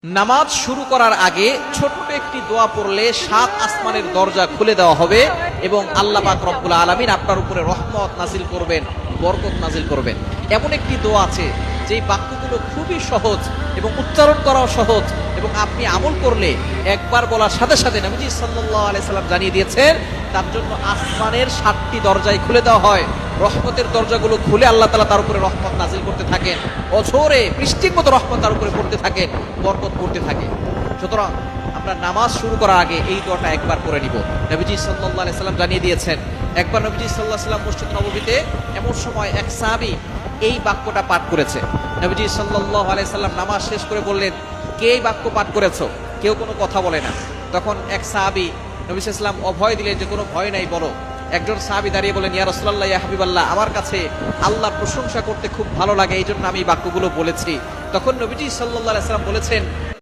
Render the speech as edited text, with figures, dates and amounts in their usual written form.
নামাজ শুরু করার আগে ছোট্ট একটি দোয়া পড়লে 7 আসমানের দরজা খুলে দেওয়া হবে এবং আল্লাহ পাক রব্বুল আলামিন আপনার উপরে রহমত নাজিল করবেন, বরকত নাজিল করবেন। এমন একটি দোয়া আছে যেই বাক্যগুলো খুবই সহজ এবং উচ্চারণ করাও সহজ এবং আপনি আমল করলে একবার বলার সাথে সাথে নবীজি সাল্লাল্লাহু আলাইহি সাল্লাম জানিয়ে দিয়েছেন তার জন্য আসমানের 7টি দরজাই খুলে দেওয়া হয়। রহমতের দরজাগুলো খুলে আল্লাহ তাআলা তার উপরে রহমত নাজিল করতে থাকেন, অঝোরে বৃষ্টির মতো রহমত তার উপরে পড়তে থাকেন, বরকত করতে থাকে। সুতরাং আমরা নামাজ শুরু করার আগে এই দোয়াটা একবার করে নিব। নবীজি সাল্লাল্লাহু আলাইহি সাল্লাম জানিয়ে দিয়েছেন, একবার নবীজি সাল্লাল্লাহু আলাইহি সাল্লাম মসজিদ নববীতে এমন সময় এক সাহাবী এই বাক্যটা পাঠ করেছে। নবীজি সাল্লাল্লাহু আলাইহি সাল্লাম নামাজ শেষ করে বললেন, কে এই বাক্য পাঠ করেছো? কেউ কোনো কথা বলে না। তখন এক সাহাবী নবী সাল্লাল্লাহু আলাইহি সাল্লাম অভয় দিলেন যে কোনো ভয় নাই, বলো। একজন সাহাবী দাঁড়িয়ে বলেন, ইয়া রাসূলুল্লাহ, ইয়া হাবিবাল্লাহ, আমার কাছে আল্লাহর প্রশংসা করতে খুব ভালো লাগে, এই জন্য আমি বাক্যগুলো বলেছি। তখন নবীজি সাল্লাল্লাহু আলাইহি সাল্লাম বলেছেন,